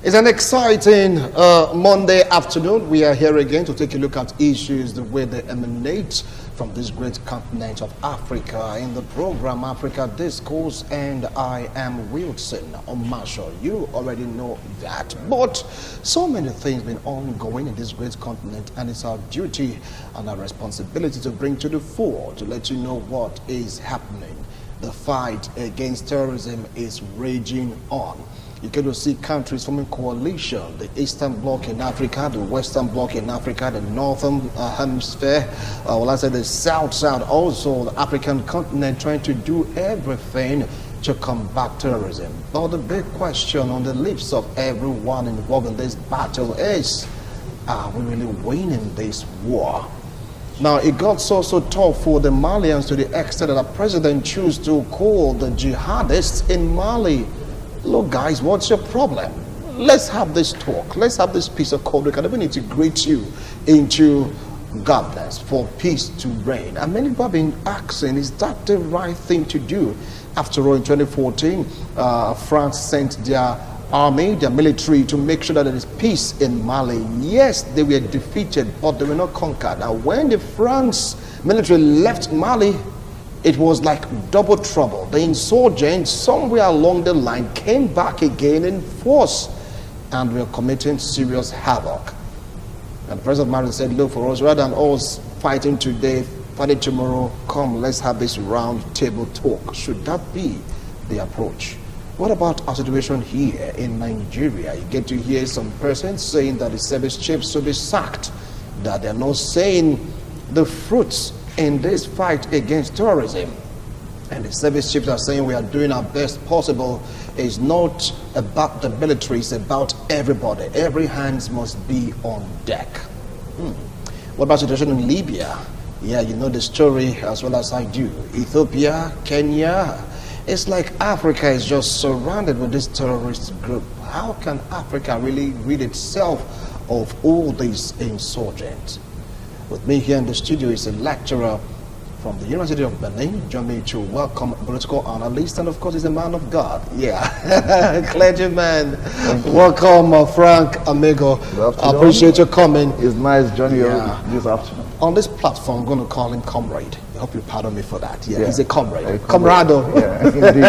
It's an exciting Monday afternoon. We are here again to take a look at issues, the way they emanate from this great continent of Africa in the program Africa Discourse, and I am Wilson Omasho. You already know that, but so many things been ongoing in this great continent, and it's our duty and our responsibility to bring to the fore, to let you know what is happening. The fight against terrorism is raging on. You get to see countries forming coalition, the Eastern Bloc in Africa, the Western Bloc in Africa, the Northern Hemisphere, the South, also the African continent, trying to do everything to combat terrorism. But the big question on the lips of everyone involved in this battle is, are we really winning this war? Now, it got so tough for the Malians to the extent that the president chose to call the jihadists in Mali. Look, guys, what's your problem? Let's have this talk. Let's have this piece of code. We can even integrate you into governance for peace to reign. And many people have been asking, is that the right thing to do? After all, in 2014, France sent their army, their military, to make sure that there is peace in Mali. Yes, they were defeated, but they were not conquered. Now, when the France military left Mali, it was like double trouble. The insurgents somewhere along the line came back again in force and were committing serious havoc. And the President of Mali said, look, for us, rather than us fighting today, fighting tomorrow, come, let's have this round table talk. Should that be the approach? What about our situation here in Nigeria? You get to hear some persons saying that the service chiefs should be sacked, that they're not saying the fruits in this fight against terrorism. And the service chiefs are saying we are doing our best possible. It's not about the military, it's about everybody. Every hands must be on deck. What about the situation in Libya? Yeah, you know the story as well as I do. Ethiopia, Kenya. It's like Africa is just surrounded with this terrorist group. How can Africa really rid itself of all these insurgents? With me here in the studio is a lecturer from the University of Benin, John to welcome political analyst, and of course he's a man of God. Yeah, clergyman. Welcome, Frank Amigo. I appreciate your coming. It's nice joining you this afternoon. On this platform, I'm going to call him comrade. I hope you pardon me for that. Yeah, he's a comrade. Comrado. Yeah, indeed.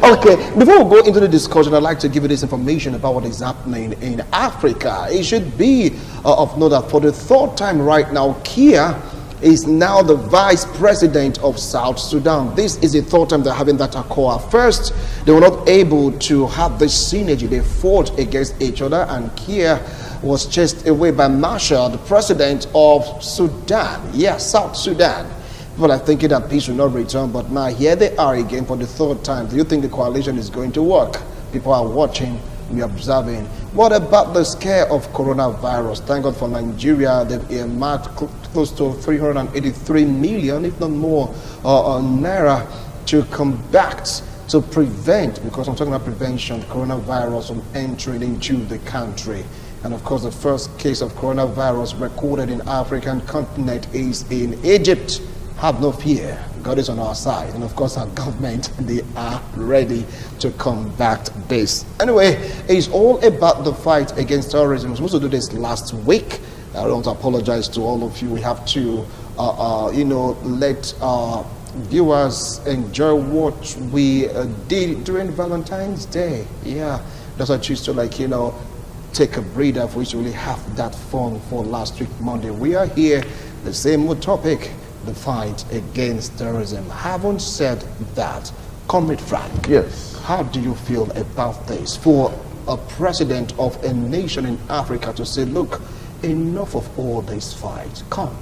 Okay, before we go into the discussion, I'd like to give you this information about what is happening in Africa. It should be of note that for the third time right now, Kia is now the vice president of South Sudan. This is the third time they're having that accord. First, they were not able to have this synergy. They fought against each other, and Kia was chased away by Machar, the president of Sudan. Yes, South Sudan. People are thinking that peace will not return, but now here they are again for the third time. Do you think the coalition is going to work? People are watching, we're observing. What about the scare of coronavirus? Thank God for Nigeria, they've earmarked close to 383 million, if not more, naira to combat, to prevent, because I'm talking about prevention, coronavirus from entering into the country. And of course, the first case of coronavirus recorded in African continent is in Egypt. Have no fear, God is on our side. And of course, our government, they are ready to combat this. Anyway, it's all about the fight against terrorism. We were supposed to do this last week. I want to apologize to all of you. We have to, let viewers enjoy what we did during Valentine's Day. Yeah, that's why I choose to, take a breather for you to really have that fun for last week Monday. We are here, the same topic, the fight against terrorism. Having said that, Comrade Frank, yes, how do you feel about this? For a president of a nation in Africa to say, look, enough of all this fight. Come,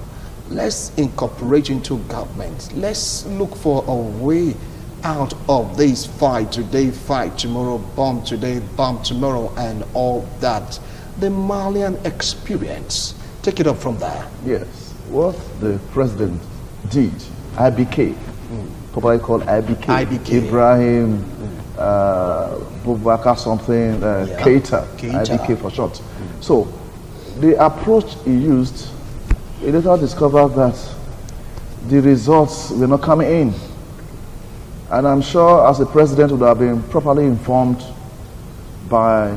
let's incorporate into government. Let's look for a way out of this fight today, fight tomorrow, bomb tomorrow, and all that. The Malian experience, Take it up from there. Yes. What the president did, IBK, popularly called IBK. Ibrahim, Boubacar something, Keita, IBK for short. So, the approach he used, he later discovered that the results were not coming in. And I'm sure as a president would have been properly informed by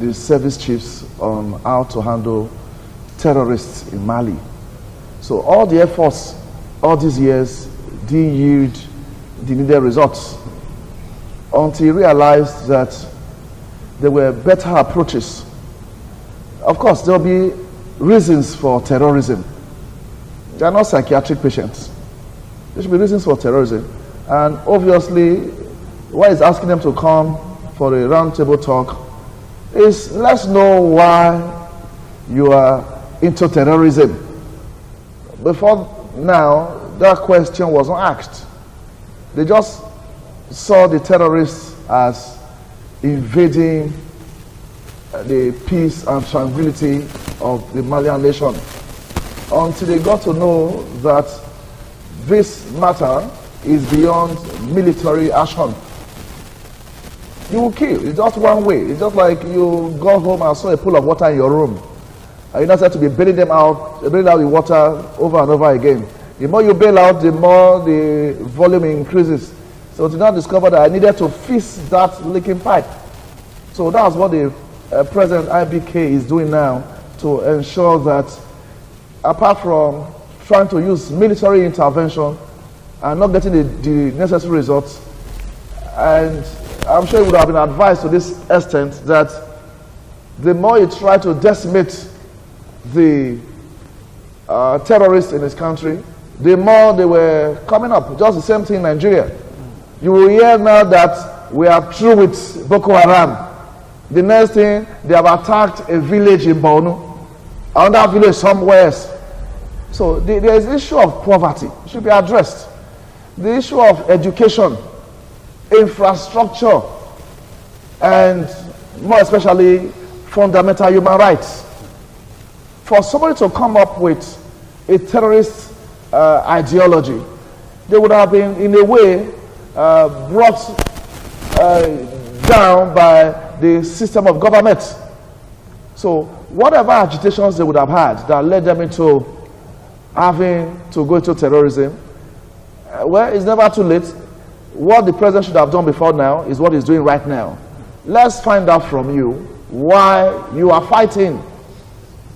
the service chiefs on how to handle terrorists in Mali. So all the efforts all these years didn't yield the needed results until he realized that there were better approaches. Of course, there will be reasons for terrorism. They are not psychiatric patients. There should be reasons for terrorism. And obviously, why he's asking them to come for a roundtable talk is, let's know why you are into terrorism. Before now, that question wasn't asked. They just saw the terrorists as invading the peace and tranquility of the Malian nation, until they got to know that this matter is beyond military action. You will kill. It's just one way. It's just like you go home and saw a pool of water in your room, and you not have to be bailing out the water over and over again. The more you bail out, the more the volume increases. So to now discover that I needed to fix that leaking pipe. So that's what the President IBK is doing now, to ensure that apart from trying to use military intervention and not getting the necessary results, and I'm sure it would have been advised to this extent that the more you try to decimate the terrorists in this country, the more they were coming up. Just the same thing in Nigeria. You will hear now that we are through with Boko Haram. The next thing, they have attacked a village in Borno, another village somewhere else. So there is the issue of poverty. It should be addressed. The issue of education, infrastructure, and more especially fundamental human rights. For somebody to come up with a terrorist ideology, they would have been in a way brought down by the system of government. So whatever agitations they would have had that led them into having to go into terrorism, well, it's never too late. What the president should have done before now is what he's doing right now. Let's find out from you why you are fighting.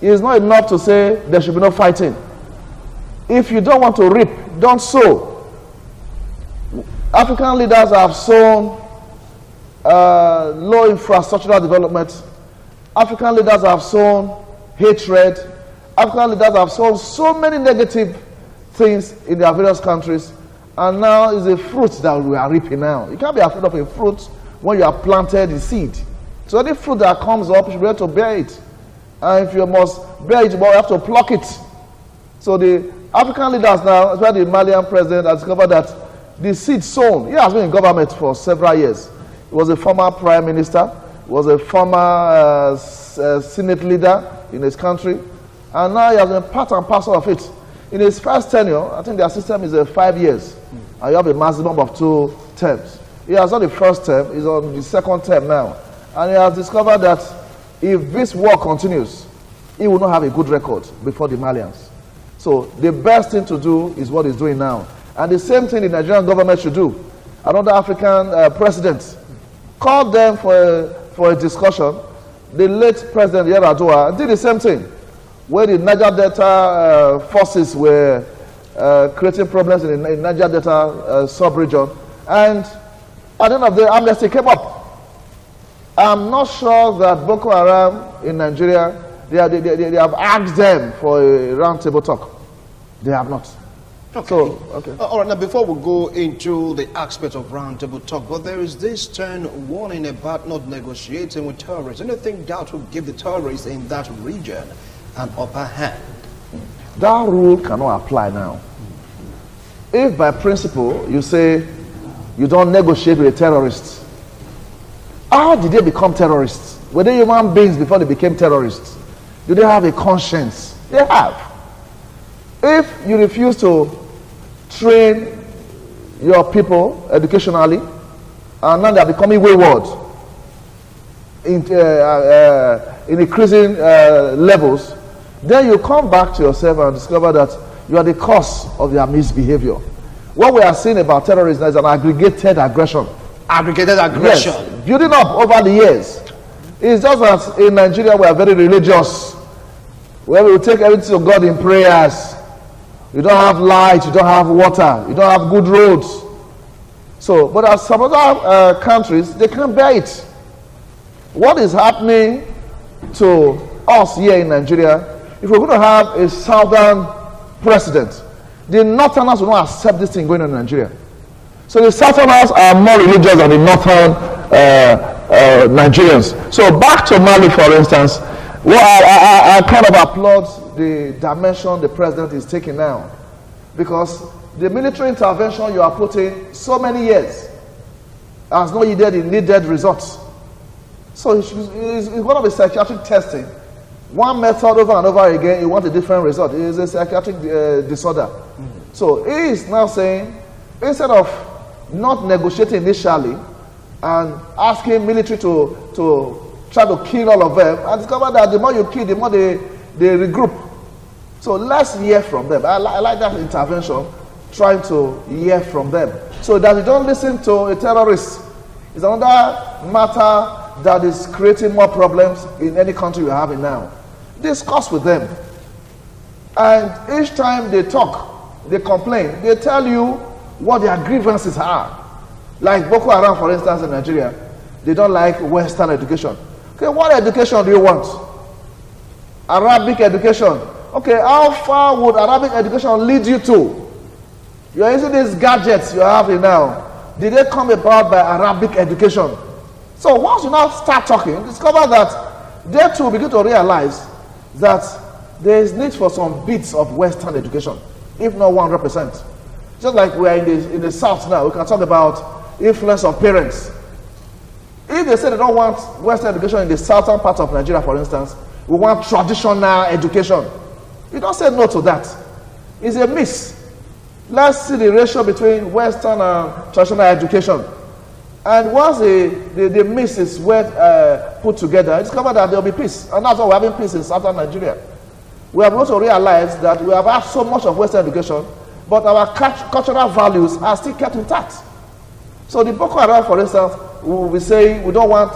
It is not enough to say there should be no fighting. If you don't want to reap, don't sow. African leaders have sown low infrastructural development. African leaders have sown hatred. African leaders have sown so many negative things in their various countries, and now is a fruit that we are reaping now. You can't be afraid of a fruit when you have planted the seed. So any fruit that comes up, you should be able to bear it. And if you must bear it, you have to pluck it. So the African leaders now, especially the Malian president, has discovered that the seed sown, he has been in government for several years. He was a former prime minister, he was a former Senate leader in his country, and now he has been part and parcel of it. In his first tenure, I think their system is 5 years, and you have a maximum of 2 terms. He has done the first term, he's on the second term now, and he has discovered that if this war continues, he will not have a good record before the Malians. So the best thing to do is what he's doing now. And the same thing the Nigerian government should do. Another African president called them for a discussion. The late President Yar'Adua did the same thing, where the Niger Delta forces were creating problems in the Niger Delta sub-region. And at the end of the day, amnesty came up. I'm not sure that Boko Haram in Nigeria, they have asked them for a roundtable talk. They have not. Okay. So, okay. All right, now before we go into the aspect of roundtable talk, but there is this stern warning about not negotiating with terrorists. Anything that will give the terrorists in that region an upper hand? That rule cannot apply now. If by principle you say you don't negotiate with the terrorists, how did they become terrorists? Were they human beings before they became terrorists? Do they have a conscience? They have. If you refuse to train your people educationally, and now they are becoming wayward in increasing levels, then you come back to yourself and discover that you are the cause of their misbehavior. What we are seeing about terrorism is an aggregated aggression. Aggregated aggression. Yes, building up over the years. It's just that in Nigeria we are very religious, where we will take everything to God in prayers. You don't have light, you don't have water, you don't have good roads. So, but as some other countries, they can't bear it. What is happening to us here in Nigeria, if we're going to have a southern president, the northerners will not accept this thing going on in Nigeria. So the southerners are more religious than the northern Nigerians. So back to Mali, for instance, well, I kind of applaud the dimension the president is taking now, because the military intervention you are putting so many years has not yielded the needed results. So it's one of the psychiatric testing. One method over and over again, you want a different result. It is a psychiatric disorder. So he is now saying, instead of not negotiating initially and asking military to try to kill all of them, and discover that the more you kill, the more they regroup. So let's hear from them. I like that intervention, trying to hear from them, so that you don't listen to a terrorist. It's another matter that is creating more problems in any country we have it now. Discuss with them, and each time they talk, they complain, they tell you what their grievances are. Like Boko Haram, for instance, in Nigeria, they don't like Western education. Okay, what education do you want? Arabic education. Okay, how far would Arabic education lead you to? You are using these gadgets you have now. Did they come about by Arabic education? So once you now start talking, discover that they too begin to realize that there is need for some bits of Western education, if not 100%. Just like we are in the South now, we can talk about influence of parents. If they say they don't want Western education in the southern part of Nigeria, for instance, we want traditional education. You don't say no to that. It's a miss. Let's see the ratio between Western and traditional education. And once the mix is well put together, discover that there will be peace. And that's why we're having peace in southern Nigeria. We have also realized that we have had so much of Western education, but our cultural values are still kept intact. So the Boko Haram, for instance, will be saying we don't want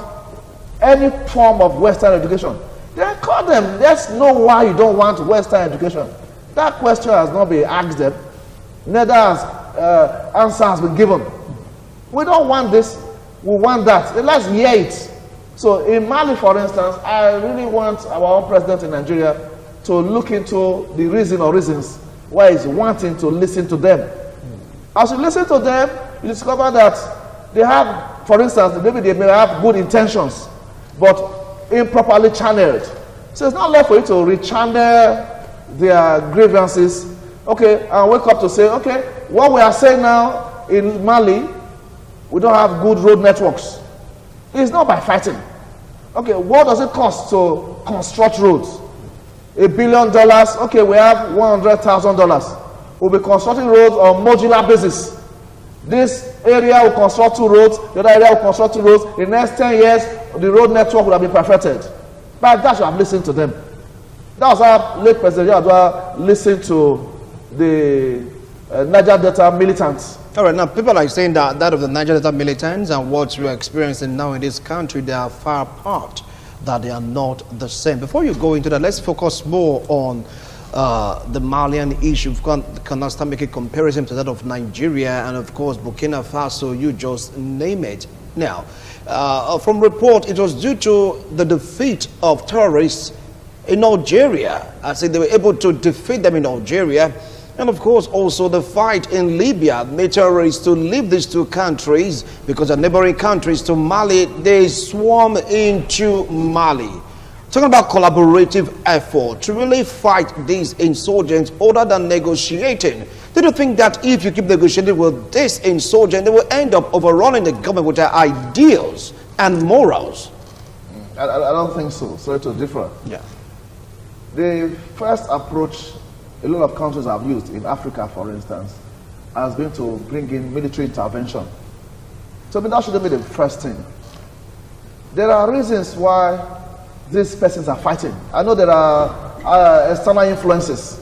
any form of Western education. Then call them. Let's know why you don't want Western education. That question has not been asked them. Neither has answer has been given. We don't want this. We want that. Let's hear it. So in Mali, for instance, I really want our own president in Nigeria to look into the reason or reasons why he's wanting to listen to them. As you listen to them, you discover that they have, for instance, maybe they may have good intentions, but improperly channeled. So it's not left for you to rechannel their grievances. Okay, and wake up to say, okay, what we are saying now in Mali, we don't have good road networks. It's not by fighting. Okay, what does it cost to construct roads? $1 billion. Okay, we have $100,000. We'll be constructing roads on modular basis. This area will construct 2 roads, the other area will construct 2 roads. In the next 10 years, the road network will have been perfected. But that should have listened to them. That was how late President Yadwa listened to the Niger Delta militants. All right, now people are saying that of the Niger Delta militants and what we are experiencing now in this country, they are far apart, that they are not the same. Before you go into that, let's focus more on the Malian issue. We cannot start making a comparison to that of Nigeria and of course Burkina Faso, you just name it. Now, from report, it was due to the defeat of terrorists in Algeria. I said they were able to defeat them in Algeria. And of course, also the fight in Libya made terrorists to leave these 2 countries because the neighboring countries to Mali, they swarm into Mali. Talking about collaborative effort to really fight these insurgents other than negotiating. Do you think that if you keep negotiating with this insurgent, they will end up overrunning the government with their ideals and morals? I don't think so. Sorry to differ. Yeah. The first approach a lot of countries have used in Africa, for instance, has been to bring in military intervention. So I mean, that shouldn't be the first thing. There are reasons why these persons are fighting. I know there are external influences.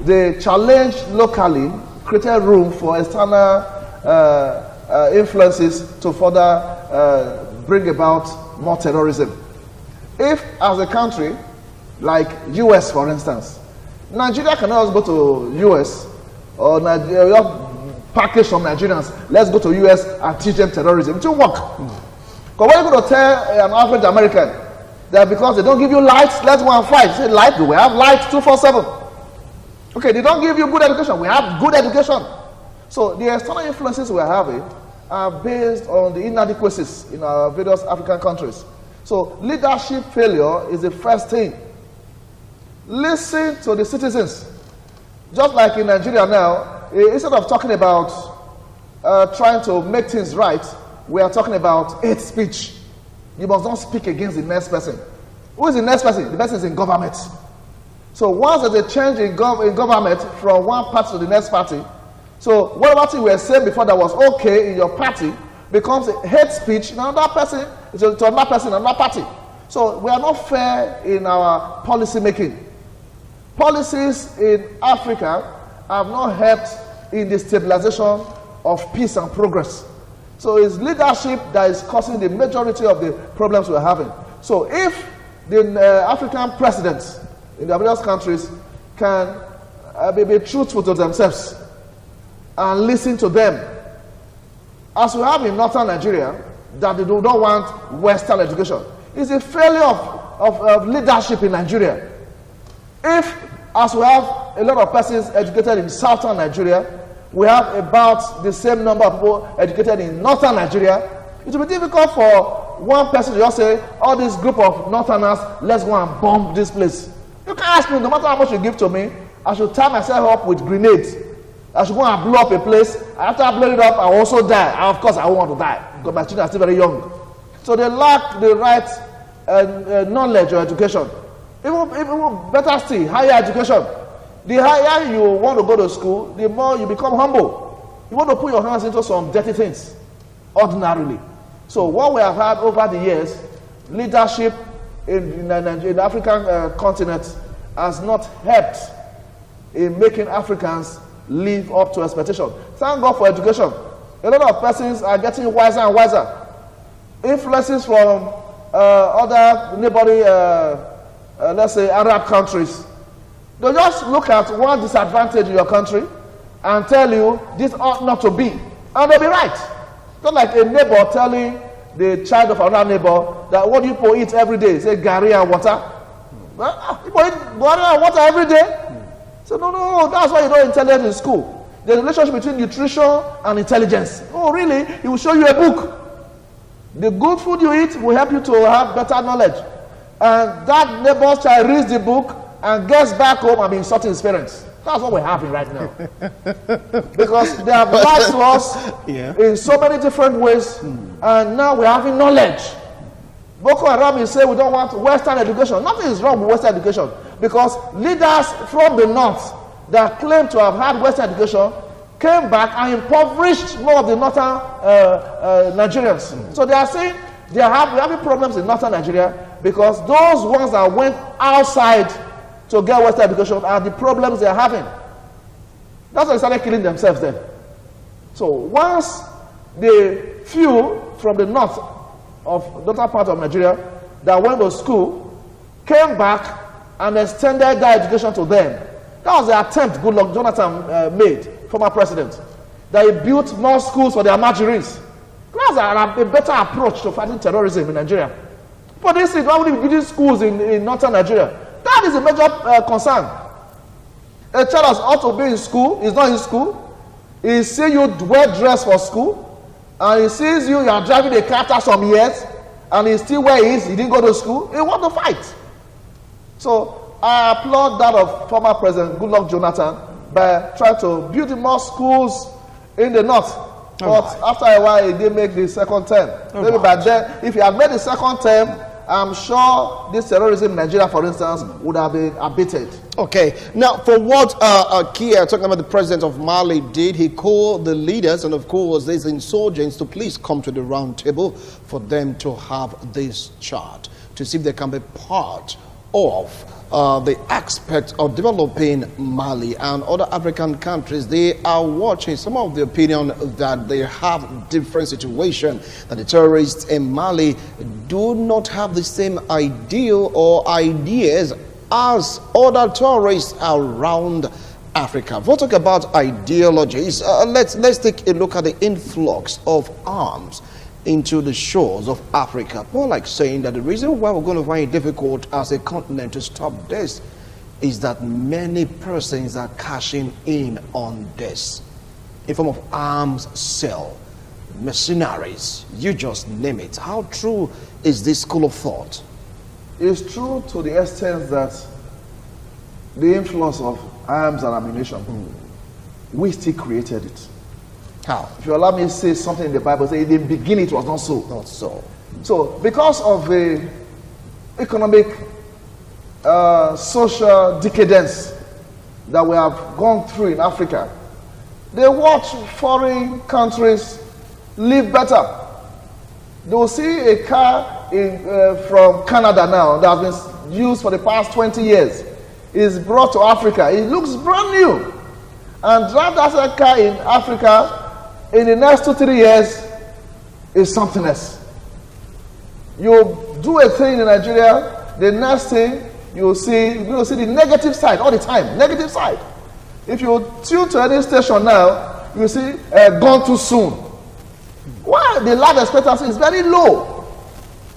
They challenged locally, created room for external influences to further bring about more terrorism. If, as a country, like US, for instance, Nigeria cannot go to US or Nigeria package from Nigerians, let's go to US and teach them terrorism. It won't work. Because when you go to tell an average American that because they don't give you lights, let's go and fight. Say, light, we have lights 247. Okay, they don't give you good education, we have good education. So the external influences we are having are based on the inadequacies in our various African countries. So leadership failure is the first thing. Listen to the citizens. Just like in Nigeria now, instead of talking about trying to make things right, we are talking about hate speech. You must not speak against the next person. Who is the next person? The person is in government. So once there's a change in government from one party to the next party, so whatever thing we were saying before that was okay in your party becomes a hate speech in another person, to another person, another party. So we are not fair in our policy making. Policies in Africa have not helped in the stabilization of peace and progress. So it's leadership that is causing the majority of the problems we're having. So if the African presidents in the various countries can be truthful to themselves and listen to them, as we have in northern Nigeria, that they don't want Western education. It's a failure of leadership in Nigeria. If, as we have a lot of persons educated in southern Nigeria, we have about the same number of people educated in northern Nigeria, it will be difficult for one person to just say, all this group of northerners, let's go and bomb this place. You can ask me, no matter how much you give to me, I should tie myself up with grenades. I should go and blow up a place. After I blow it up, I will also die. And of course, I won't want to die because my children are still very young. So they lack the right knowledge or education. Even better still, higher education. The higher you want to go to school, the more you become humble. You want to put your hands into some dirty things, ordinarily. So what we have had over the years, leadership in the African continent has not helped in making Africans live up to expectation. Thank God for education. A lot of persons are getting wiser and wiser. Influences from other neighboring, let's say, Arab countries. They just look at one disadvantage in your country and tell you this ought not to be. And they'll be right. Not like a neighbor telling the child of another neighbor that what you people eat every day, say gari and water. People eat gari and water every day. So no, that's why you don't intelligence in school. There's a relationship between nutrition and intelligence. Oh, really? He will show you a book. The good food you eat will help you to have better knowledge. And that neighbor's child reads the book and gets back home and be insulting his parents. That's what we're having right now. Because they have lied to us in so many different ways, and now we're having knowledge. Boko Haram is saying we don't want Western education. Nothing is wrong with Western education, because leaders from the north that claim to have had Western education came back and impoverished more of the northern Nigerians. So they are saying we're having problems in northern Nigeria because those ones that went outside to get Western education are the problems they are having. That's why they started killing themselves then. So once the few from the north of the northern part of Nigeria that went to school came back and extended that education to them, that was the attempt Goodluck Jonathan made, former president, that he built more schools for their marginaries. That's a better approach to fighting terrorism in Nigeria. But this is why we building schools in northern Nigeria. That is a major concern. A child ought to be in school, he's not in school, he sees you well dressed for school, and he sees you are driving a car after some years, and he's still where he is, he didn't go to school, he wants to fight. So I applaud that of former President Goodluck Jonathan by trying to build more schools in the north. But after a while, he didn't make the second term. Maybe by then, if he had made the second term I'm sure this terrorism in Nigeria, for instance, would have been abated. Okay, now for what Kia, talking about the president of Mali, did, he called the leaders and of course these insurgents to please come to the round table for them to have this chart to see if they can be part of the aspect of developing Mali and other African countries. They are watching some of the opinion that they have different situation, that the terrorists in Mali do not have the same ideal or ideas as other terrorists around Africa. We'll talk about ideologies. Let's take a look at the influx of arms into the shores of Africa. More like saying that the reason why we're going to find it difficult as a continent to stop this is that many persons are cashing in on this in form of arms sale, mercenaries, you just name it. How true is this school of thought? It's true to the extent that the influence of arms and ammunition, we still created it. How? If you allow me to say something in the Bible, say in the beginning it was not so. Not so. So, because of the economic, social decadence that we have gone through in Africa, they watch foreign countries live better. They will see a car from Canada now that has been used for the past 20 years. Is brought to Africa. It looks brand new. And drive that car in Africa in the next 2-3 years is something else. You do a thing in Nigeria, the next thing you'll see the negative side all the time. Negative side. If you tune to any station now, you see gone too soon. Why? The life expectancy is very low.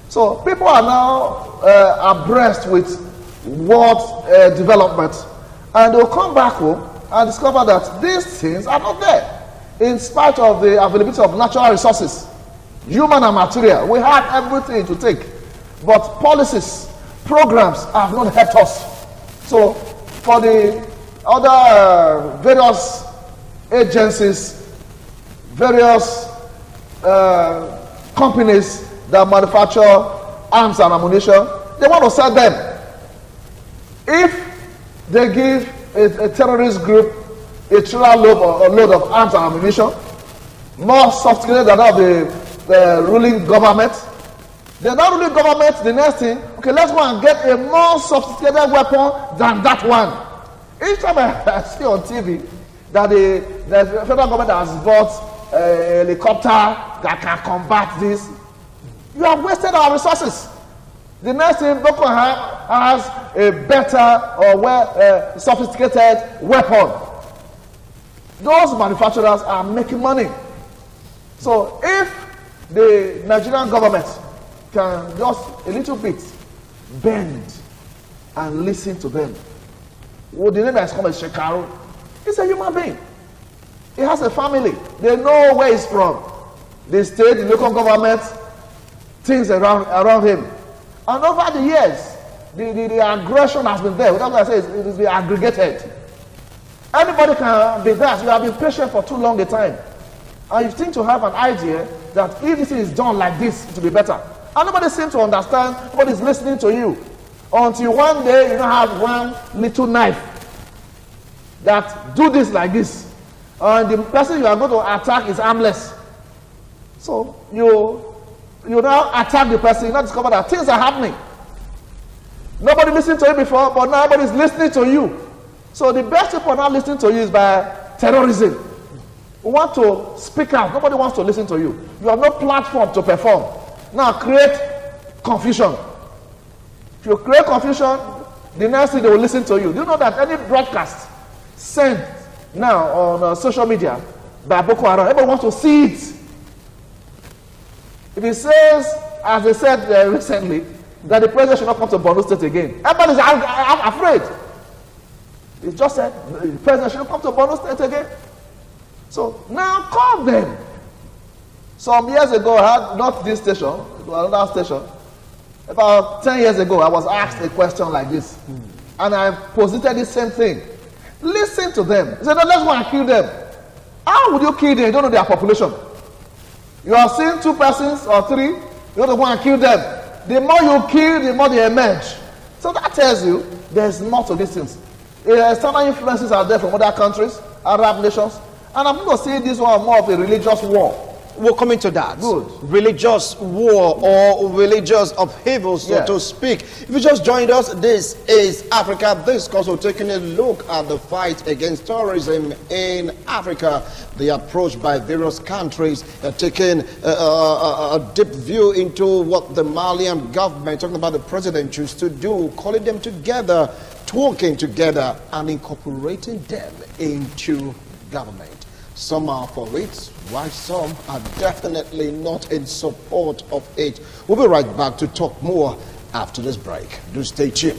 So people are now abreast with world development, and they'll come back home and discover that these things are not there. In spite of the availability of natural resources, human and material, we have everything to take, but policies, programs have not helped us. So for the other various agencies, various companies that manufacture arms and ammunition, they want to sell them. If they give a terrorist group a trailer load of arms and ammunition, more sophisticated than that of the ruling government, the non-ruling government, the next thing, okay, let's go and get a more sophisticated weapon than that one. Each time I see on TV that the federal government has bought a helicopter that can combat this, you have wasted our resources. The next thing, Boko Haram has a better or sophisticated weapon. Those manufacturers are making money. So if the Nigerian government can just a little bit bend and listen to them, well, the name that is called Shekaru, he's a human being. He has a family. They know where he's from. The state, the local government, things around him. And over the years, the aggression has been there. That's what I say, it is aggregated. Anybody can be that. You have been patient for too long a time. And you think to have an idea that if this is done like this, it will be better. And nobody seems to understand, nobody is listening to you. Until one day you don't have one little knife that do this like this. And the person you are going to attack is armless. So you now attack the person, you now discover that things are happening. Nobody listened to you before, but now everybody is listening to you. So the best people now listening to you is by terrorism. You want to speak out, nobody wants to listen to you. You have no platform to perform. Now create confusion. If you create confusion, the next thing they will listen to you. Do you know that any broadcast sent now on social media by Boko Haram, everybody wants to see it. If it says, as they said recently, that the president should not come to Borno State again, everybody is afraid. It's just said the president should not come to Borno State again. So now call them. Some years ago, I had not this station, it was another station. About 10 years ago, I was asked a question like this, and I posited the same thing. Listen to them. He said, no, let's go and kill them. How would you kill them? You don't know their population. You are seeing 2 persons or 3, you want to go and kill them. the more you kill, the more they emerge. So that tells you there's more to these things. External influences are there from other countries, Arab nations, and I'm going to say this one more of a religious war. We're coming to that. Good. Religious war or religious upheaval, so to speak. If you just joined us, this is Africa Discourse. We're taking a look at the fight against terrorism in Africa. The approach by various countries, taking a deep view into what the Malian government, talking about the president, used to do, calling them together, talking together, and incorporating them into government. Some are for it, while some are definitely not in support of it. We'll be right back to talk more after this break. Do stay tuned.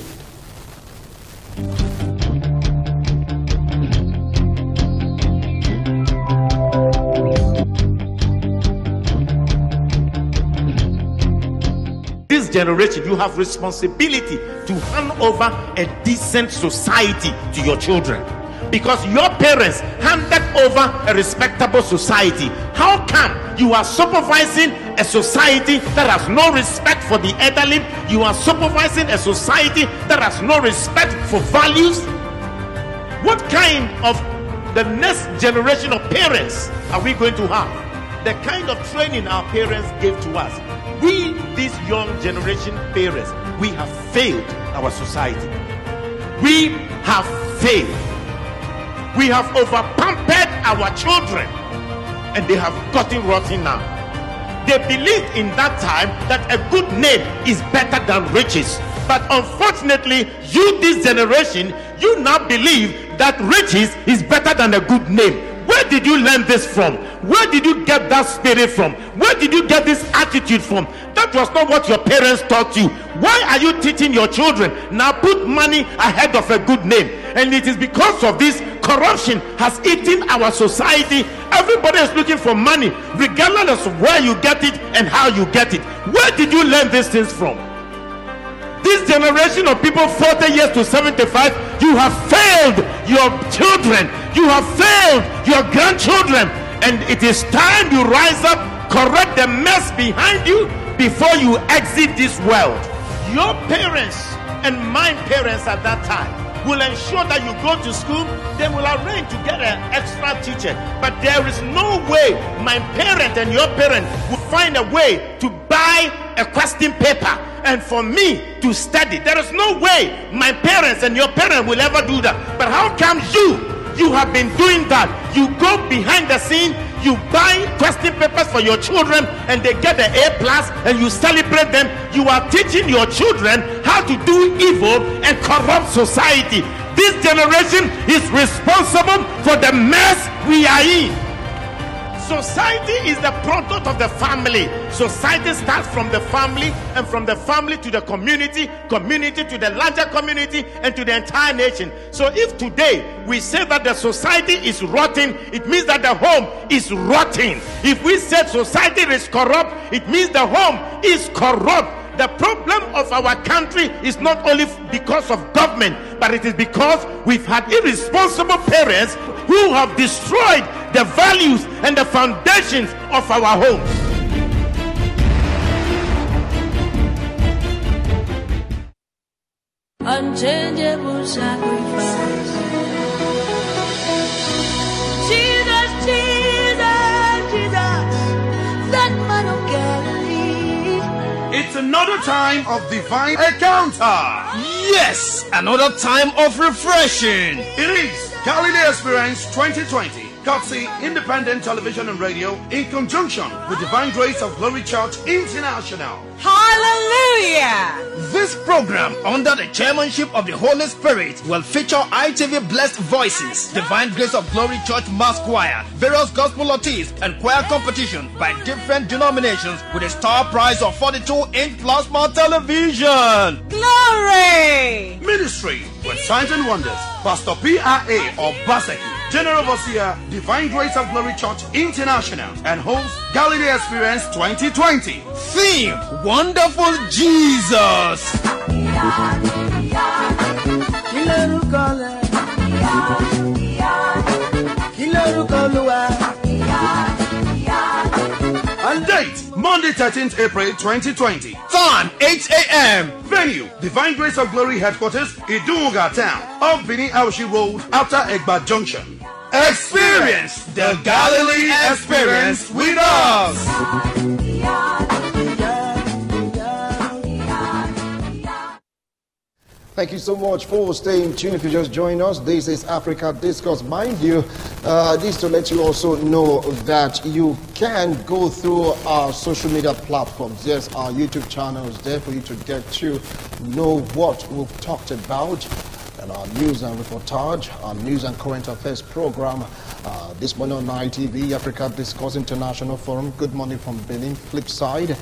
This generation, you have responsibility to hand over a decent society to your children. Because your parents handed over a respectable society. How come you are supervising a society that has no respect for the elderly? You are supervising a society that has no respect for values? What kind of the next generation of parents are we going to have? The kind of training our parents gave to us. We, this young generation parents, we have failed our society. We have failed. We have over-pampered our children, and they have gotten rotten now. They believed in that time that a good name is better than riches. But unfortunately, you, this generation, you now believe that riches is better than a good name. Where did you learn this from? Where did you get that spirit from? Where did you get this attitude from? That was not what your parents taught you. Why are you teaching your children now put money ahead of a good name? And it is because of this, corruption has eaten our society. Everybody is looking for money, regardless of where you get it and how you get it. Where did you learn these things from? This generation of people 40 years to 75, you have failed your children, you have failed your grandchildren, and it is time you rise up, correct the mess behind you before you exit this world. Your parents and my parents at that time will ensure that you go to school. They will arrange to get an extra teacher, but there is no way my parent and your parent will find a way to buy a question paper and for me to study. There is no way my parents and your parent will ever do that. But how come you have been doing that? You go behind the scene, you buy question papers for your children and they get the A+ and you celebrate them. You are teaching your children how to do evil and corrupt society. This generation is responsible for the mess we are in. Society is the product of the family. Society starts from the family, and from the family to the community, community to the larger community, and to the entire nation. So if today we say that the society is rotten, it means that the home is rotten. If we say society is corrupt, it means the home is corrupt. The problem of our country is not only because of government, but it is because we've had irresponsible parents who have destroyed the values and the foundations of our homes. Unchangeable sacrifice. Jesus, Jesus, Jesus, that man of Galilee. It's another time of divine encounter. Yes, another time of refreshing. It is Galilee Experience 2020. Courtesy Independent Television and Radio in conjunction with Divine Grace of Glory Church International. Hallelujah! This program, under the chairmanship of the Holy Spirit, will feature ITV Blessed Voices, Divine Grace of Glory Church Mass Choir, various gospel artists, and choir competition by different denominations with a star prize of 42-inch plasma television. Glory! Ministry with Signs and Wonders. Pastor P.R.A. Obaseki, General Overseer, Divine Grace of Glory Church International, and host Galilee Experience 2020. Theme: Wonderful Jesus. And date: Monday Saturday 13th April 2020. Time 8 a.m. Venue, Divine Grace of Glory Headquarters, Idunga Town, off Benin Aushi Road, after Egba Junction. Experience the Galilee experience with us. Thank you so much for staying tuned. If you just joined us, this is Africa Discourse. Mind you, this to let you also know that you can go through our social media platforms. Yes, our YouTube channel is there for you to get to know what we've talked about. And our news and reportage, our news and current affairs program. This morning on ITV, Africa Discourse International Forum. Good morning from Benin. Flipside,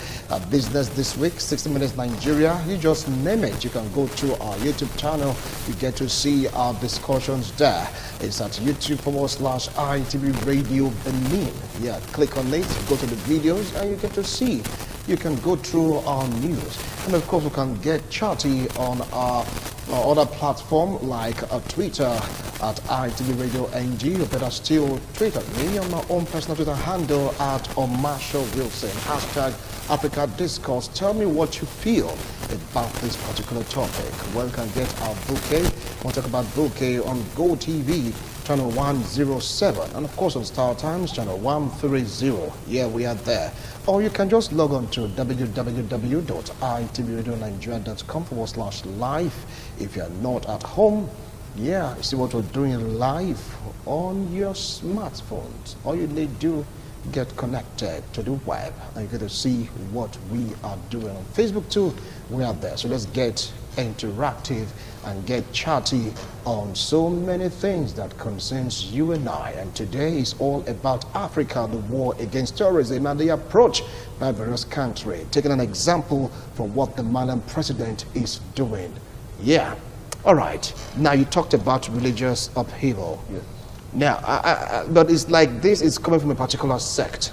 Business This Week, 60 Minutes Nigeria. You just name it. You can go to our YouTube channel. You get to see our discussions there. It's at YouTube.com/ITV Radio Benin. Yeah, click on it, go to the videos, and you get to see. You can go through our news. And of course, we can get chatty on our other platform like Twitter at ITV Radio NG, or better still, Twitter me on my own personal Twitter handle at Marshall Wilson. Hashtag Africa Discourse. Tell me what you feel about this particular topic. Well, you can get our bouquet. We'll talk about bouquet on Go TV, channel 107, and of course on Star Times, channel 130. Yeah, we are there. Or you can just log on to www.itvradionnigeria.com/live. If you're not at home, yeah, see what we're doing live on your smartphones. All you need to do, get connected to the web and you get to see what we are doing. On Facebook too, we are there. So let's get interactive and get chatty on so many things that concerns you and I. And today is all about Africa, the war against terrorism and the approach by various countries, taking an example from what the Malian president is doing. Yeah. All right. Now you talked about religious upheaval. Yeah. Now, but it's like this is coming from a particular sect.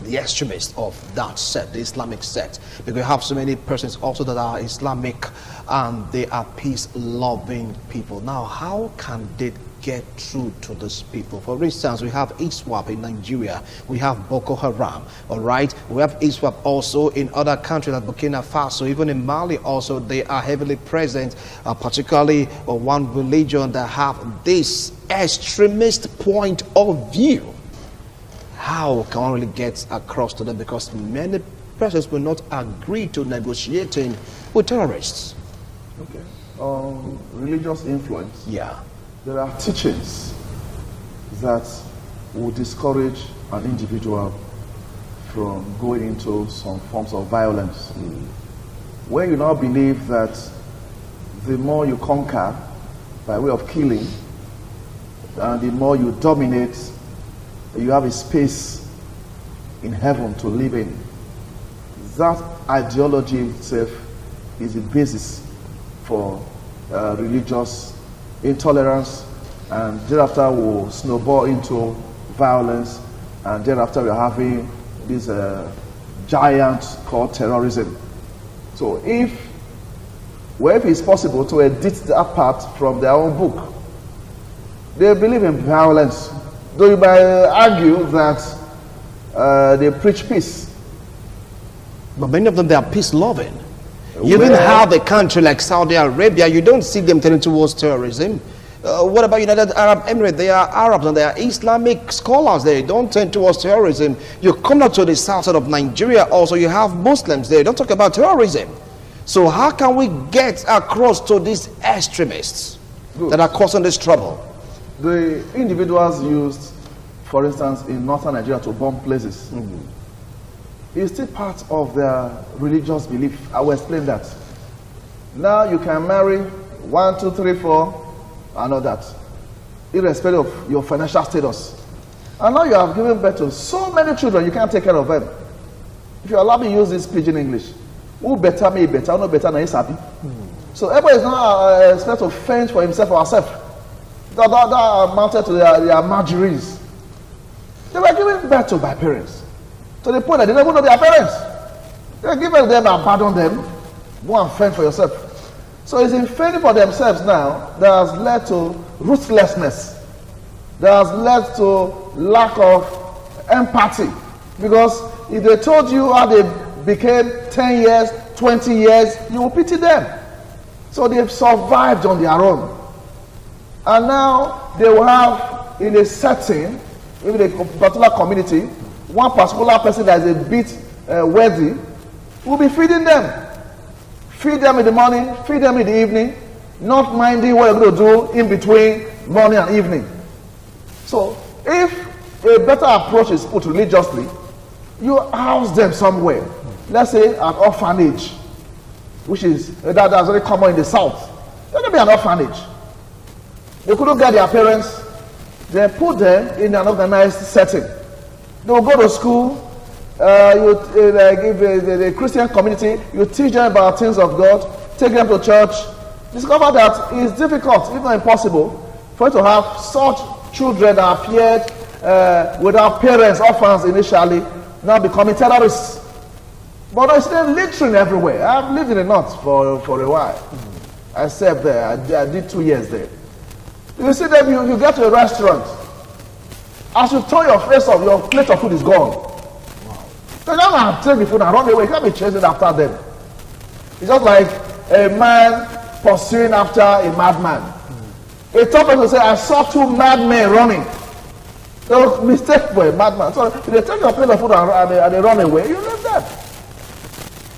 The extremists of that sect, the Islamic sect. Because we have so many persons also that are Islamic and they are peace-loving people. Now, how can they get through to these people? For instance, we have ISWAP in Nigeria. We have Boko Haram, all right? We have ISWAP also in other countries like Burkina Faso. Even in Mali also, they are heavily present, particularly one religion that have this extremist point of view. How can one really get across to them? Because many persons will not agree to negotiating with terrorists. Okay. Religious influence. Yeah. There are teachings that will discourage an individual from going into some forms of violence. When you now believe that the more you conquer by way of killing, and the more you dominate, you have a space in heaven to live in. That ideology itself is the basis for religious intolerance, and thereafter will snowball into violence, and thereafter we're having this giant called terrorism. So if it's possible to edit that part from their own book, they believe in violence. Though you might argue that they preach peace. But many of them, they are peace-loving. You even have a country like Saudi Arabia, you don't see them turning towards terrorism. What about United Arab Emirates? They are Arabs and they are Islamic scholars. They don't turn towards terrorism. You come up to the south side of Nigeria also, you have Muslims there. Don't talk about terrorism. So how can we get across to these extremists that are causing this trouble? The individuals used, for instance, in northern Nigeria to bomb places, is still part of their religious belief. I will explain that. Now you can marry 1, 2, 3, 4, and all that, irrespective of your financial status. And now you have given birth to so many children, you can't take care of them. If you allow me to use this pidgin English, who better me better, no better than is happy. So everybody is not expected to fend for himself or herself. That amounted to their margeries. They were given birth to by parents, to the point that they don't even know their parents. They were given them and pardon them. Go and fend for yourself. So it's in fending for themselves now that has led to ruthlessness. That has led to lack of empathy. Because if they told you how they became 10 years, 20 years, you will pity them. So they've survived on their own. And now they will have, in a setting, in a particular community, one particular person that is a bit worthy will be feeding them. Feed them in the morning, feed them in the evening, not minding what you're going to do in between morning and evening. So if a better approach is put religiously, you house them somewhere. Let's say an orphanage, which is that's very common in the south. Let it be an orphanage. They couldn't get their parents, then put them in an organized setting. They will go to school, give the Christian community, you teach them about things of God, take them to church. Discover that it's difficult, if not impossible, for you to have such children that appeared without parents, orphans initially, now becoming terrorists. But I see them littering everywhere. I've lived in the north for a while. I served there. I did 2 years there. You see them, you get to a restaurant. As you turn your face off, your plate of food is gone. Wow. They don't take the food and run away. You can't be chasing after them. It's just like a man pursuing after a madman. A top person will say, I saw 2 madmen running. They were mistaken for a madman. So if they take your plate of food and they run away, you leave them.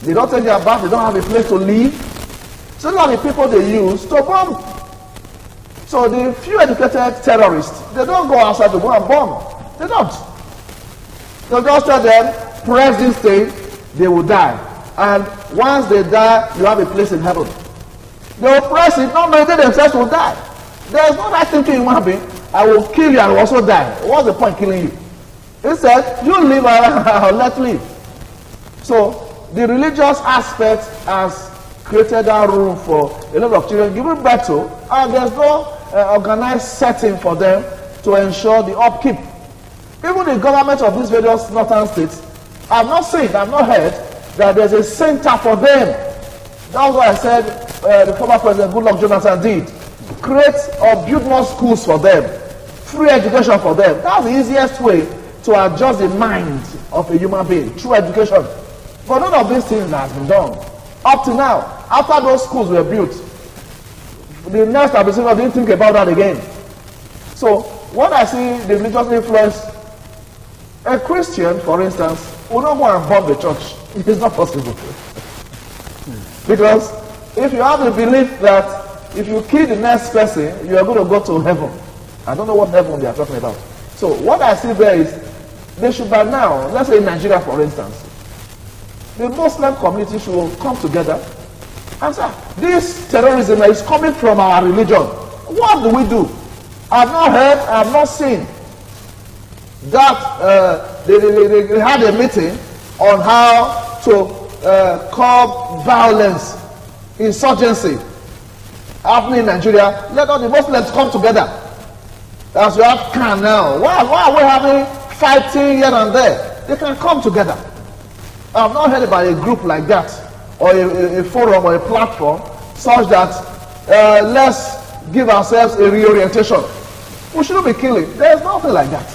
They don't take their bath, they don't have a place to live. So these are the people they use to bomb. So the few educated terrorists, they don't go outside to go and bomb. They don't. They'll just tell them, press this thing, they will die. And once they die, you have a place in heaven. They will press it, not knowing they themselves will die. There is no right thing to human being. I will kill you and will also die. What's the point killing you? Instead, you live and let live. So the religious aspect has created that room for a lot of children giving birth to, and there's no organized setting for them to ensure the upkeep. Even the government of these various northern states, I've not seen, I've not heard that there's a center for them. That's what I said the former President Goodluck Jonathan did. Create or build more schools for them, free education for them. That's the easiest way to adjust the mind of a human being, through education. But none of these things has been done. Up to now, after those schools were built, the next administration didn't think about that again. So when I see the religious influence, a Christian, for instance, will not go and bomb the church. It is not possible. Because if you have the belief that if you kill the next person, you are going to go to heaven. I don't know what heaven they are talking about. So what I see there is, they should by now, let's say in Nigeria for instance, the Muslim community should come together and say, this terrorism is coming from our religion. What do we do? I've not heard, I've not seen that they had a meeting on how to curb violence, insurgency happening in Nigeria. Let all the Muslims come together. As you have can now. Why are we having fighting here and there? They can come together. I've not heard about a group like that, or a forum or a platform such that let's give ourselves a reorientation. We shouldn't be killing. There's nothing like that.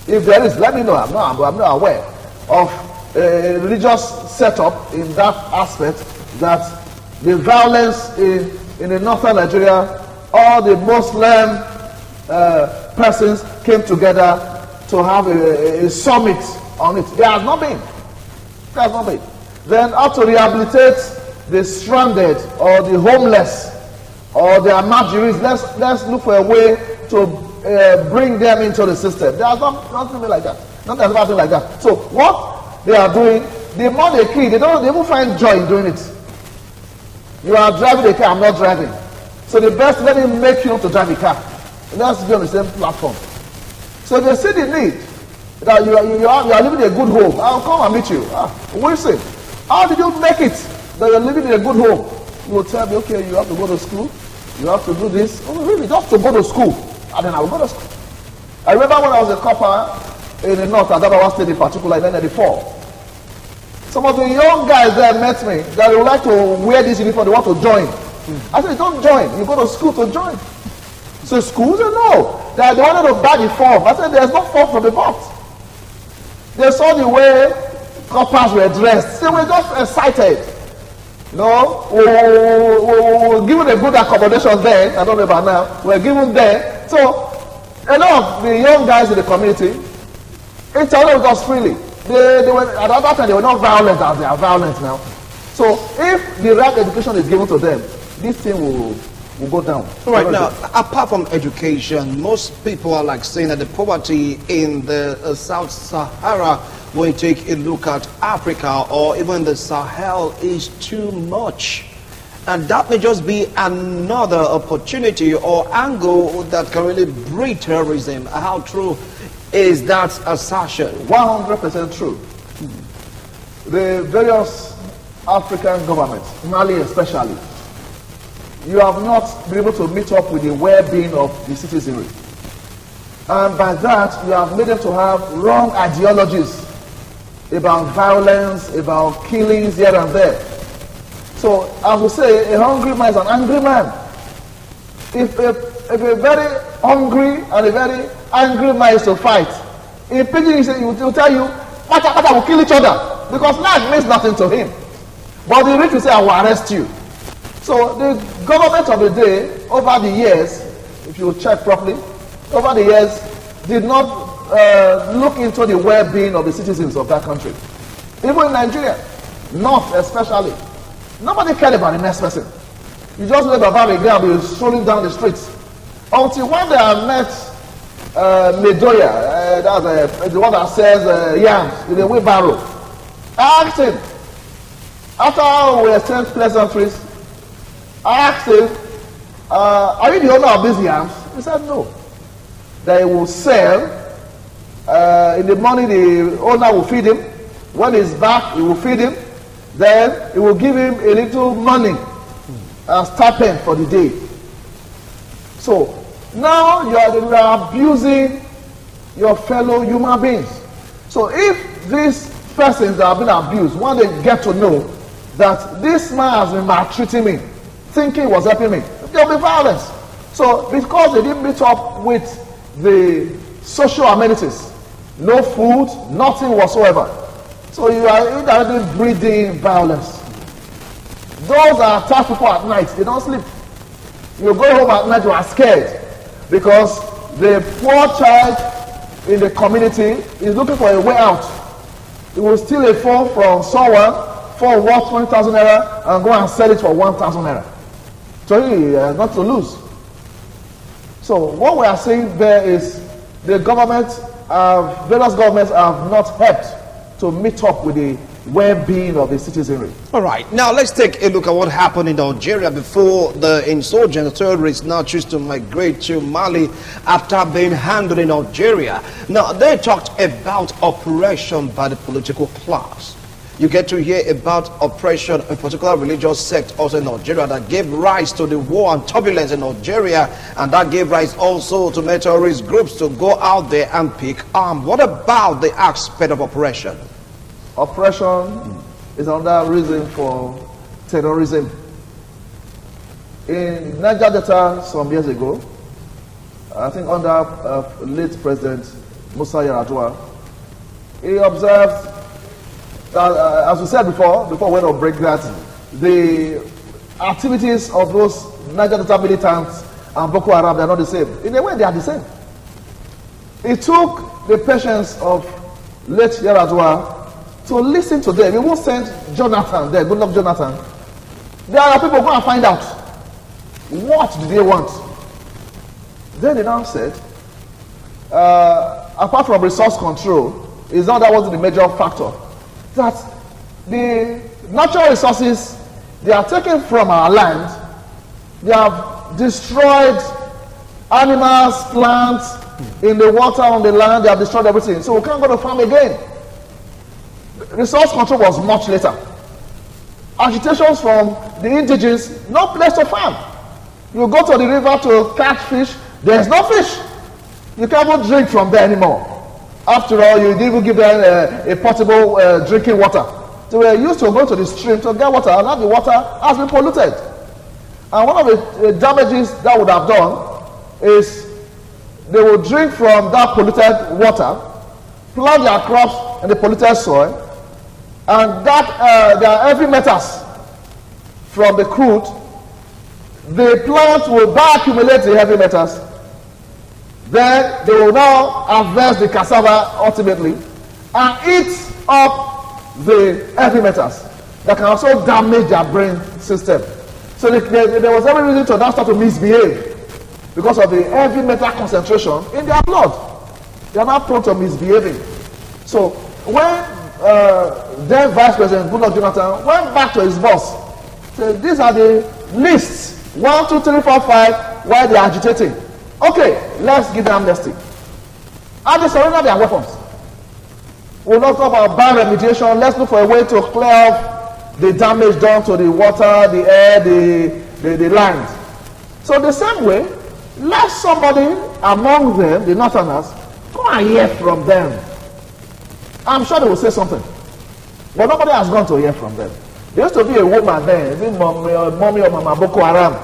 If there is, let me know. I'm not aware of a religious setup in that aspect, that the violence in the northern Nigeria, all the Muslim persons came together to have a summit on it. There has not been. There has not been. Then how to rehabilitate the stranded or the homeless or the marginalized. Let's look for a way to bring them into the system. There has nothing like that. Nothing like that. So what they are doing, the more they kill, they won't find joy in doing it. You are driving a car, I'm not driving. So the best, let him make you to drive a car. Let's be on the same platform. So they see the need that you are living in a good home. I'll come and meet you. We'll see. How did you make it that you're living in a good home? You will tell me, okay, you have to go to school. You have to do this. Oh, really? Just to go to school. And then I will go to school. I remember when I was a copper in the north, Adabawa State in particular, in 1994. Some of the young guys there met me that they would like to wear this uniform, they want to join. I said, don't join. You go to school to join. So school said, no. They wanted to buy the form. I said, there's no form from the box. They saw the way coppers were dressed. They were just excited. You know, we'll give them a good accommodation there. I don't know about now. We're given there. So, a lot of the young guys in the community interact with us freely. They were, at that time, they were not violent as they are violent now. So, if the right education is given to them, this thing will go down. Right now, apart from education, most people are like saying that the poverty in the South Sahara, when you take a look at Africa or even the Sahel, is too much. And that may just be another opportunity or angle that can really breed terrorism. How true is that assertion? 100% true. The various African governments, Mali especially, you have not been able to meet up with the well-being of the citizenry. And by that, you have made them to have wrong ideologies about violence, about killings here and there. So, as we say, a hungry man is an angry man. If a very hungry and a very angry man is to fight, in Pidgin he will tell you, Pata will kill each other, because life means nothing to him. But the rich will say, I will arrest you. So the government of the day, over the years, if you check properly, over the years, did not look into the well-being of the citizens of that country. Even in Nigeria, North especially, nobody cared about the next person. You just let Baba again be strolling down the streets. Until one day I met Medoya, that's the one that sells yams in the wheelbarrow. I asked him, after we exchanged pleasantries, I asked him, are you the owner of these yams? He said no. That he will sell. In the morning, the owner will feed him. When he's back, he will feed him. Then he will give him a little money as stipend for the day. So now you are abusing your fellow human beings. So if these persons that have been abused, when they get to know that this man has been maltreating me, thinking he was helping me, there will be violence. So because they didn't meet up with the social amenities, no food, nothing whatsoever. So you are indirectly breeding violence. Those that attack people at night, they don't sleep. You go home at night, you are scared because the poor child in the community is looking for a way out. He will steal a phone from someone for worth 20,000 naira and go and sell it for 1,000 naira. So he has not to lose. So what we are saying there is the government, various governments have not helped to meet up with the well-being of the citizenry. All right, now let's take a look at what happened in Algeria before the insurgent terrorists now choose to migrate to Mali after being handled in Algeria. Now, they talked about oppression by the political class. You get to hear about oppression in a particular religious sect also in Algeria that gave rise to the war and turbulence in Algeria, and that gave rise also to many terrorist groups to go out there and pick arms. What about the aspect of oppression? Oppression is another reason for terrorism. In Niger Delta some years ago, I think under late President Musa Yar'Adua, he observed that, as we said before we went on break, that the activities of those Niger Delta militants and Boko Haram, they are not the same. In a way, they are the same. It took the patience of late Yar'Adua to listen to them. He won't send Jonathan there, good luck Jonathan. There are people who go and find out what do they want. Then they now said, apart from resource control, is not that was the major factor, that the natural resources they are taken from our land, they have destroyed animals, plants, in the water, on the land, they have destroyed everything. So we can't go to farm again. Resource control was much later. Agitations from the indigenous, no place to farm. You go to the river to catch fish, there's no fish. You can't even drink from there anymore. After all, you didn't even give them a portable drinking water. They were used to go to the stream to get water, and now the water has been polluted. And one of the damages that would have done is they will drink from that polluted water, plant their crops in the polluted soil, and that there are heavy metals from the crude, the plant will bioaccumulate the heavy metals. Then they will now harvest the cassava ultimately and eat up the heavy metals that can also damage their brain system. So there was every reason to now start to misbehave because of the heavy metal concentration in their blood. They are now prone to misbehaving. So when then Vice President Goodluck Jonathan went back to his boss, said, these are the lists, 1, 2, 3, 4, 5, why they are agitating. Okay, let's give them amnesty. And they surrender their weapons. We'll not talk about ban remediation. Let's look for a way to clear off the damage done to the water, the air, the land. So the same way, let somebody among them, the northerners, go and hear from them. I'm sure they will say something. But nobody has gone to hear from them. There used to be a woman then, is it mommy or Mama Boko Haram,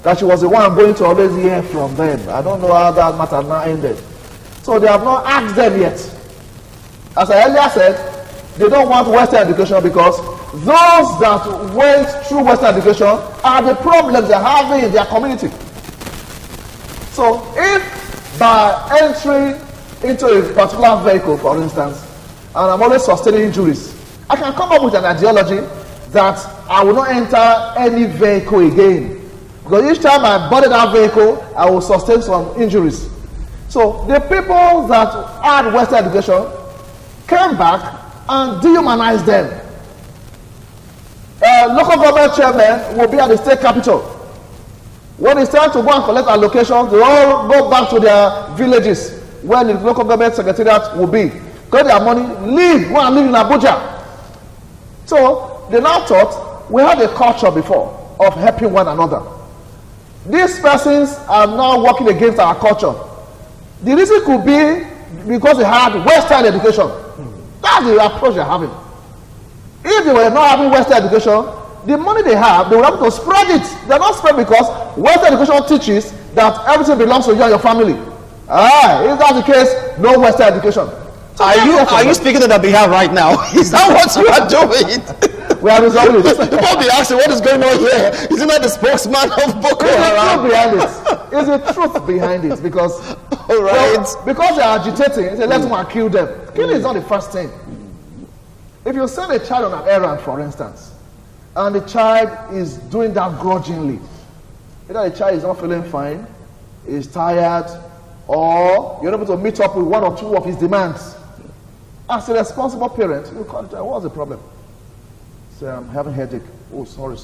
that she was the one going to always hear from them. I don't know how that matter now ended. So they have not asked them yet. As I earlier said, they don't want Western education because those that went through Western education are the problems they're having in their community. So if by entering into a particular vehicle, for instance, and I'm always sustaining injuries, I can come up with an ideology that I will not enter any vehicle again. Because each time I boarded that vehicle, I will sustain some injuries. So the people that had Western education came back and dehumanized them. Local government chairmen will be at the state capitol. When it's time to go and collect allocations, they all go back to their villages where the local government secretariat will be. Get their money, leave, go and live in Abuja. So they now thought we had a culture before of helping one another. These persons are now working against our culture. The reason could be because they had Western education. That's the approach they're having. If they were not having Western education, the money they have, they will have to spread it. They're not spread because Western education teaches that everything belongs to you and your family. If that's the case, no Western education. So are you speaking on their behalf right now? Is that what you are doing? We are resolving it. People will be asking, what is going on here? Isn't that the spokesman of Boko Haram? There's a truth behind it because, all right. Well, because they are agitating, they let someone kill them. Killing is not the first thing. If you send a child on an errand, for instance, and the child is doing that grudgingly, either the child is not feeling fine, is tired, or you're able to meet up with one or two of his demands. As a responsible parent, you call the child, what's the problem? Say, I'm having a headache. Oh, sorry.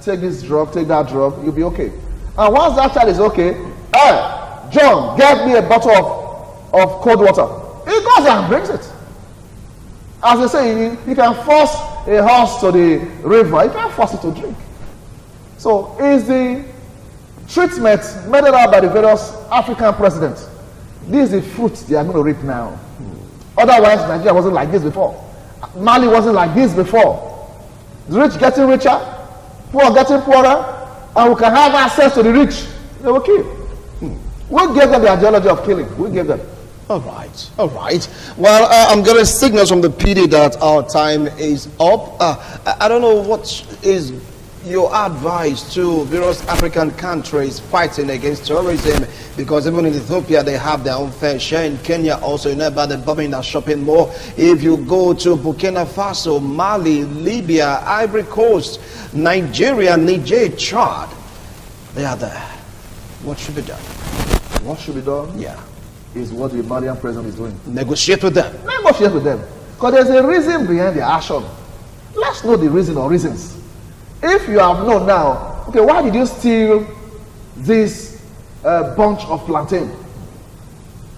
Take this drug, take that drug, you'll be okay. And once that child is okay, hey, John, get me a bottle of cold water. He goes and brings it. As they say, you can force a horse to the river, you can't force it to drink. So, is the treatment meted out by the various African presidents. This is the fruit they are going to reap now. Otherwise, Nigeria wasn't like this before. Mali wasn't like this before. The rich getting richer, poor getting poorer, and we can have access to the rich. They will kill. We gave them the ideology of killing. We gave them. All right. Well, I'm getting signals from the PD that our time is up. I don't know what is your advice to various African countries fighting against terrorism, because even in Ethiopia they have their own fair share. In Kenya also, you know about the bombing in that shopping mall. If you go to Burkina Faso, Mali, Libya, Ivory Coast, Nigeria, Niger, Chad, they are there. What should be done? What should be done? Yeah. Is what the Malian president is doing. Negotiate with them. Negotiate with them. Because there's a reason behind the action. Let's know the reason or reasons. If you have known now, okay, why did you steal this bunch of plantain?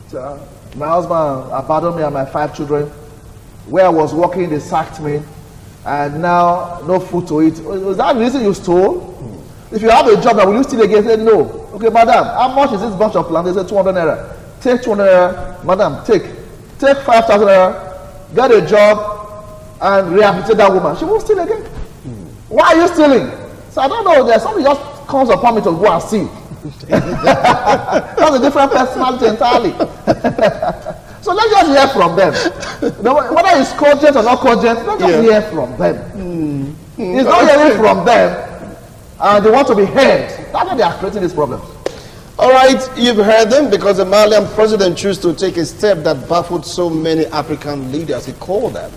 So, my husband abandoned me and my 5 children. Where I was working, they sacked me. And now, no food to eat. Was that the reason you stole? If you have a job now, will you steal again? Say, no. Okay, madam, how much is this bunch of plantain? They say, 200 naira. Take 200 naira. Madam, take 5,000 naira. Get a job and rehabilitate that woman. She won't steal again. Why are you stealing? So I don't know, there's something just comes upon me to go and see. That's a different personality entirely. So let's just hear from them. Whether it's cogent or not cogent, don't just hear from them. It's not hearing from them, and they want to be heard. That's why they are creating these problems. All right, you've heard them, because the Malian president chose to take a step that baffled so many African leaders. He called them.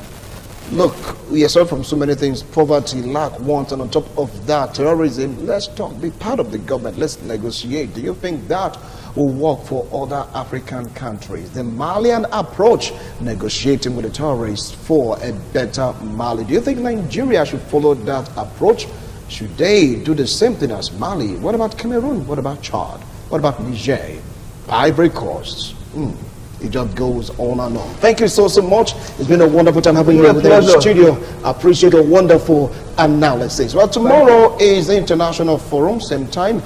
Look, we are suffering from so many things: poverty, lack, want, and on top of that, terrorism. Let's talk, be part of the government, let's negotiate. Do you think that will work for other African countries? The Malian approach, negotiating with the terrorists for a better Mali. Do you think Nigeria should follow that approach? Should they do the same thing as Mali? What about Cameroon? What about Chad? What about Niger? Ivory Coast? It just goes on and on. Thank you so much. It's been a wonderful time having you in the studio. I appreciate your wonderful analysis. Well, tomorrow is the International Forum, same time.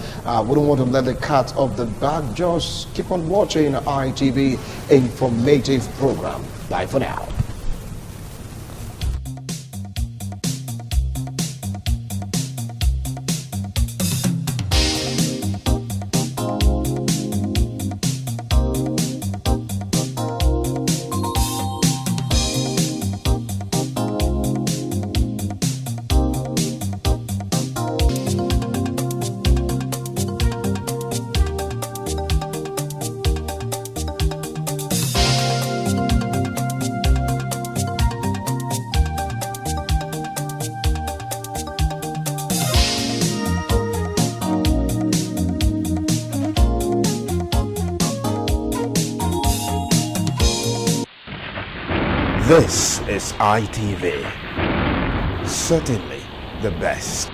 We don't want to let the cat off the bag. Just keep on watching ITV informative program. Bye for now. This is ITV. Certainly the best.